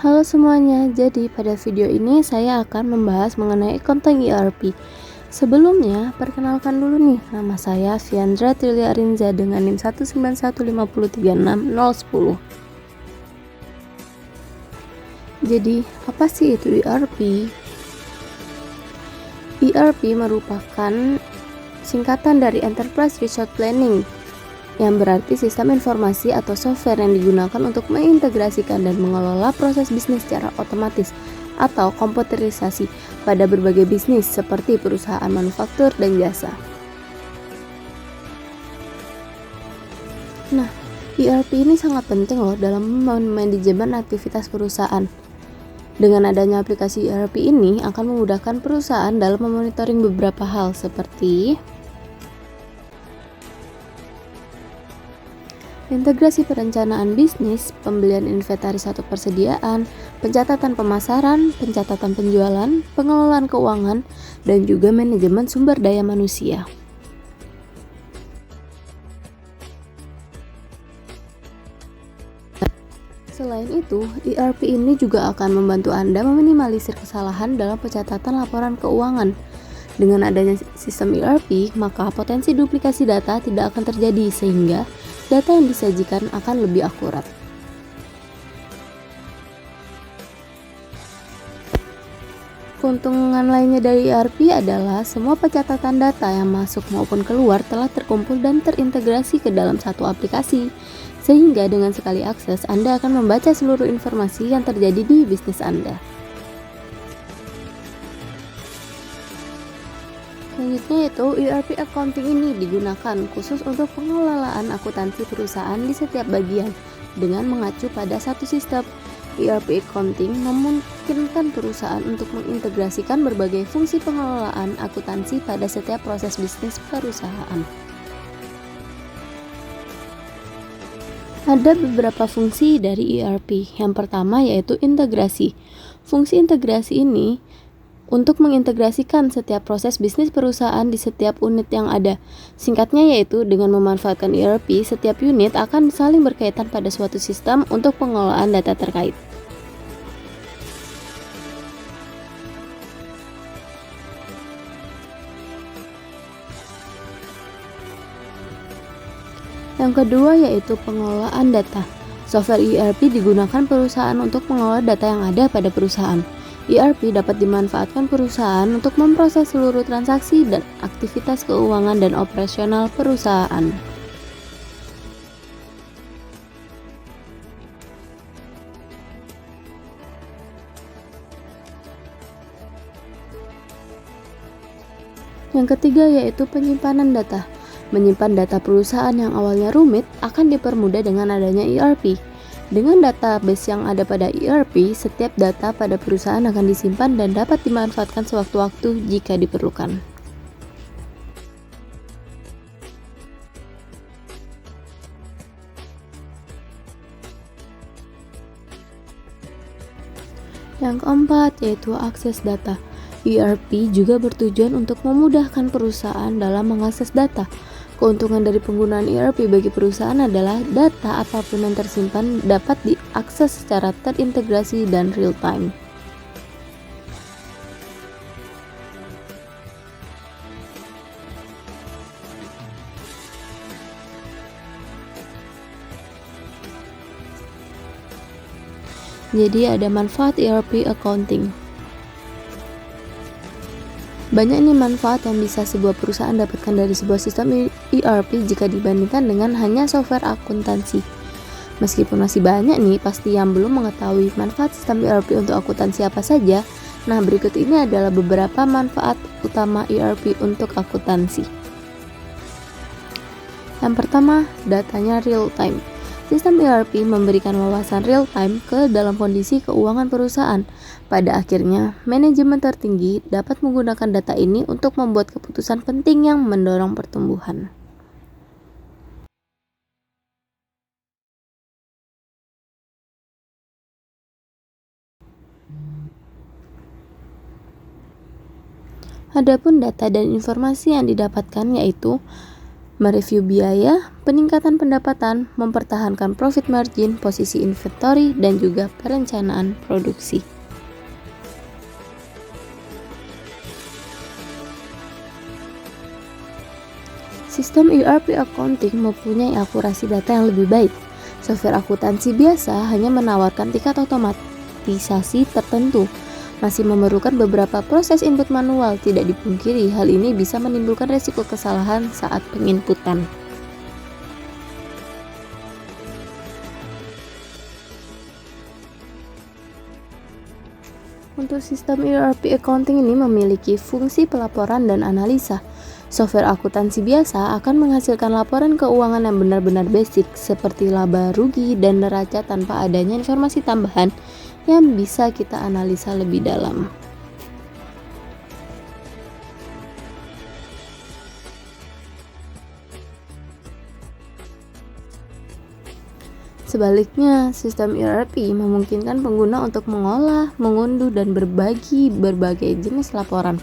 Halo semuanya, jadi pada video ini saya akan membahas mengenai accounting ERP. Sebelumnya, perkenalkan dulu nih, nama saya Fiandra Trilia Arinza dengan NIM 191503610. Jadi, apa sih itu ERP? ERP merupakan singkatan dari Enterprise Resource Planning, yang berarti sistem informasi atau software yang digunakan untuk mengintegrasikan dan mengelola proses bisnis secara otomatis atau komputerisasi pada berbagai bisnis seperti perusahaan manufaktur dan jasa. Nah, ERP ini sangat penting loh dalam manajemen aktivitas perusahaan. Dengan adanya aplikasi ERP ini akan memudahkan perusahaan dalam memonitoring beberapa hal seperti integrasi perencanaan bisnis, pembelian inventaris atau persediaan, pencatatan pemasaran, pencatatan penjualan, pengelolaan keuangan, dan juga manajemen sumber daya manusia. Selain itu, ERP ini juga akan membantu Anda meminimalisir kesalahan dalam pencatatan laporan keuangan. Dengan adanya sistem ERP, maka potensi duplikasi data tidak akan terjadi sehingga data yang disajikan akan lebih akurat. Keuntungan lainnya dari ERP adalah semua pencatatan data yang masuk maupun keluar telah terkumpul dan terintegrasi ke dalam satu aplikasi, sehingga dengan sekali akses Anda akan membaca seluruh informasi yang terjadi di bisnis Anda. Selanjutnya yaitu ERP accounting ini digunakan khusus untuk pengelolaan akuntansi perusahaan di setiap bagian dengan mengacu pada satu sistem. ERP accounting memungkinkan perusahaan untuk mengintegrasikan berbagai fungsi pengelolaan akuntansi pada setiap proses bisnis perusahaan. Ada beberapa fungsi dari ERP. Yang pertama yaitu integrasi. Fungsi integrasi ini untuk mengintegrasikan setiap proses bisnis perusahaan di setiap unit yang ada. Singkatnya yaitu dengan memanfaatkan ERP, setiap unit akan saling berkaitan pada suatu sistem untuk pengelolaan data terkait. Yang kedua yaitu pengelolaan data. Software ERP digunakan perusahaan untuk mengelola data yang ada pada perusahaan. ERP dapat dimanfaatkan perusahaan untuk memproses seluruh transaksi dan aktivitas keuangan dan operasional perusahaan. Yang ketiga yaitu penyimpanan data. Menyimpan data perusahaan yang awalnya rumit akan dipermudah dengan adanya ERP. Dengan database yang ada pada ERP, setiap data pada perusahaan akan disimpan dan dapat dimanfaatkan sewaktu-waktu jika diperlukan. Yang keempat yaitu akses data. ERP juga bertujuan untuk memudahkan perusahaan dalam mengakses data. Keuntungan dari penggunaan ERP bagi perusahaan adalah data apapun yang tersimpan dapat diakses secara terintegrasi dan real time. Jadi ada manfaat ERP accounting. Banyak nih manfaat yang bisa sebuah perusahaan dapatkan dari sebuah sistem ERP jika dibandingkan dengan hanya software akuntansi. Meskipun masih banyak nih pasti yang belum mengetahui manfaat sistem ERP untuk akuntansi apa saja. Nah, berikut ini adalah beberapa manfaat utama ERP untuk akuntansi. Yang pertama, datanya real time. Sistem ERP memberikan wawasan real time ke dalam kondisi keuangan perusahaan. Pada akhirnya, manajemen tertinggi dapat menggunakan data ini untuk membuat keputusan penting yang mendorong pertumbuhan. Adapun data dan informasi yang didapatkan yaitu mereview biaya, peningkatan pendapatan, mempertahankan profit margin, posisi inventory, dan juga perencanaan produksi. Sistem ERP accounting mempunyai akurasi data yang lebih baik. Software akuntansi biasa hanya menawarkan tingkat otomatisasi tertentu, masih memerlukan beberapa proses input manual. Tidak dipungkiri, hal ini bisa menimbulkan resiko kesalahan saat penginputan. Untuk sistem ERP accounting ini memiliki fungsi pelaporan dan analisa. Software akuntansi biasa akan menghasilkan laporan keuangan yang benar-benar basic, seperti laba rugi dan neraca tanpa adanya informasi tambahan yang bisa kita analisa lebih dalam. Sebaliknya, sistem ERP memungkinkan pengguna untuk mengolah, mengunduh, dan berbagi berbagai jenis laporan.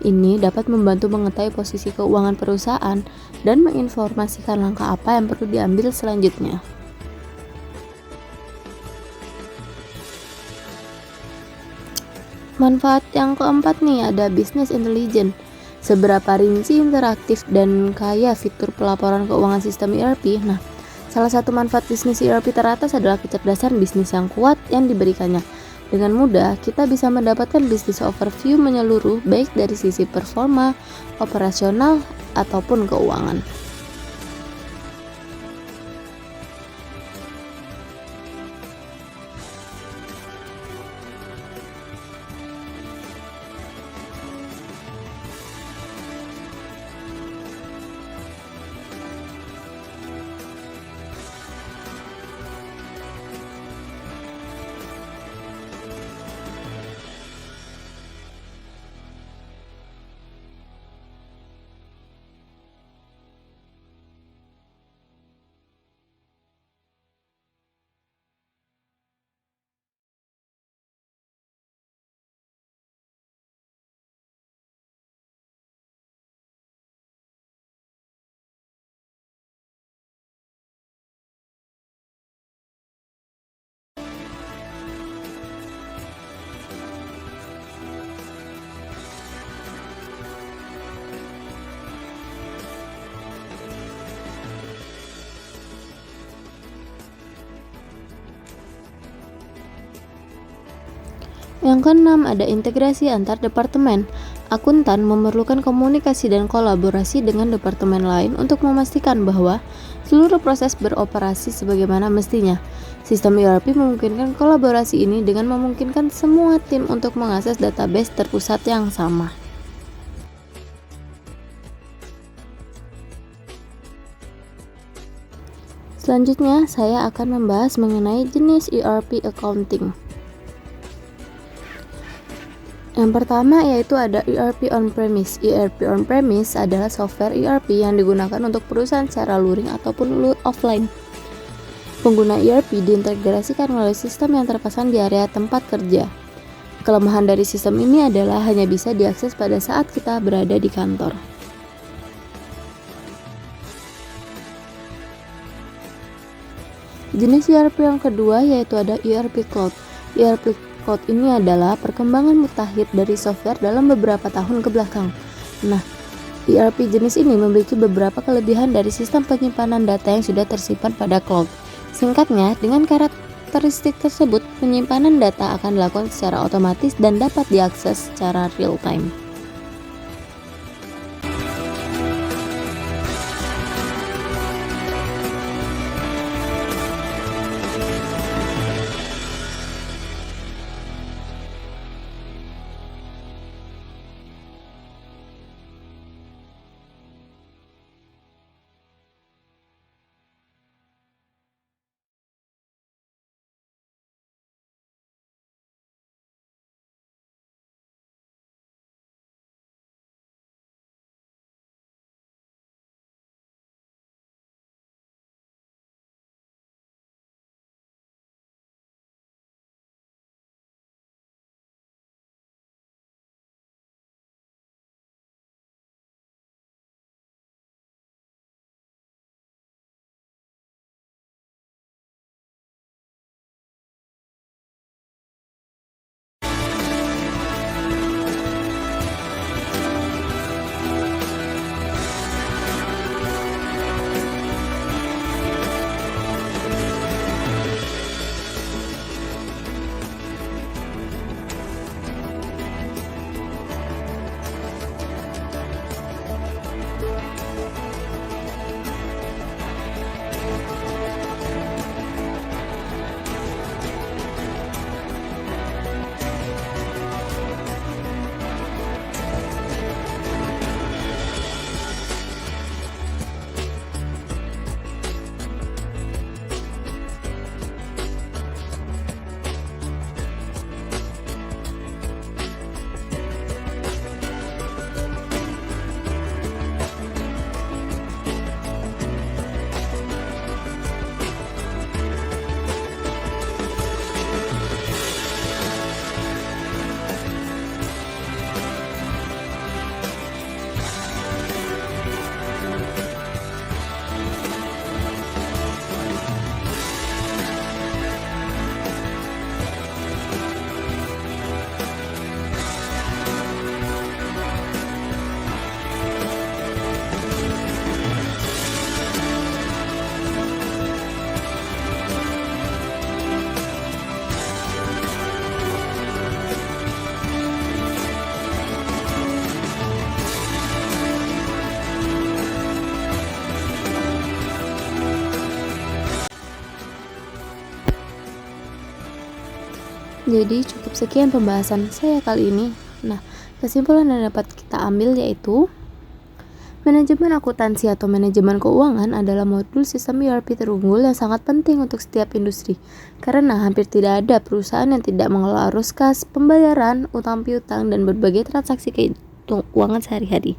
Ini dapat membantu mengetahui posisi keuangan perusahaan dan menginformasikan langkah apa yang perlu diambil selanjutnya. Manfaat yang keempat nih ada business intelligence. Seberapa rinci, interaktif, dan kaya fitur pelaporan keuangan sistem ERP. Nah, salah satu manfaat bisnis ERP teratas adalah kecerdasan bisnis yang kuat yang diberikannya. Dengan mudah, kita bisa mendapatkan bisnis overview menyeluruh baik dari sisi performa, operasional, ataupun keuangan. Yang keenam ada integrasi antar departemen. Akuntan memerlukan komunikasi dan kolaborasi dengan departemen lain untuk memastikan bahwa seluruh proses beroperasi sebagaimana mestinya. Sistem ERP memungkinkan kolaborasi ini dengan memungkinkan semua tim untuk mengakses database terpusat yang sama. Selanjutnya, saya akan membahas mengenai jenis ERP accounting. Yang pertama yaitu ada ERP on-premise. ERP on-premise adalah software ERP yang digunakan untuk perusahaan secara luring ataupun offline. Pengguna ERP diintegrasikan melalui sistem yang terpasang di area tempat kerja. Kelemahan dari sistem ini adalah hanya bisa diakses pada saat kita berada di kantor. Jenis ERP yang kedua yaitu ada ERP Cloud. ERP Cloud ini adalah perkembangan mutakhir dari software dalam beberapa tahun ke belakang. Nah, ERP jenis ini memiliki beberapa kelebihan dari sistem penyimpanan data yang sudah tersimpan pada cloud. Singkatnya, dengan karakteristik tersebut, penyimpanan data akan dilakukan secara otomatis dan dapat diakses secara real time. Jadi cukup sekian pembahasan saya kali ini. Nah, kesimpulan yang dapat kita ambil yaitu manajemen akuntansi atau manajemen keuangan adalah modul sistem ERP terunggul yang sangat penting untuk setiap industri. Karena hampir tidak ada perusahaan yang tidak mengelola arus kas, pembayaran, utang piutang, dan berbagai transaksi keuangan sehari-hari.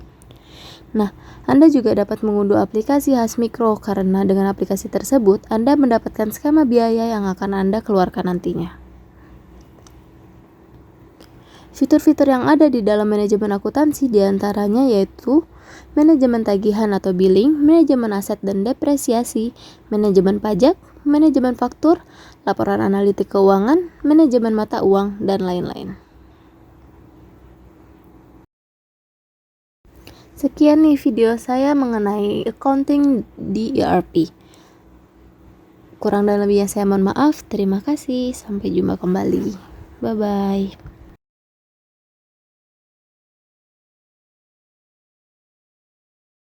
Nah, Anda juga dapat mengunduh aplikasi Hasmikro karena dengan aplikasi tersebut Anda mendapatkan skema biaya yang akan Anda keluarkan nantinya. Fitur-fitur yang ada di dalam manajemen akuntansi diantaranya yaitu manajemen tagihan atau billing, manajemen aset dan depresiasi, manajemen pajak, manajemen faktur, laporan analitik keuangan, manajemen mata uang, dan lain-lain. Sekian nih video saya mengenai accounting di ERP. Kurang dan lebihnya saya mohon maaf. Terima kasih. Sampai jumpa kembali. Bye-bye.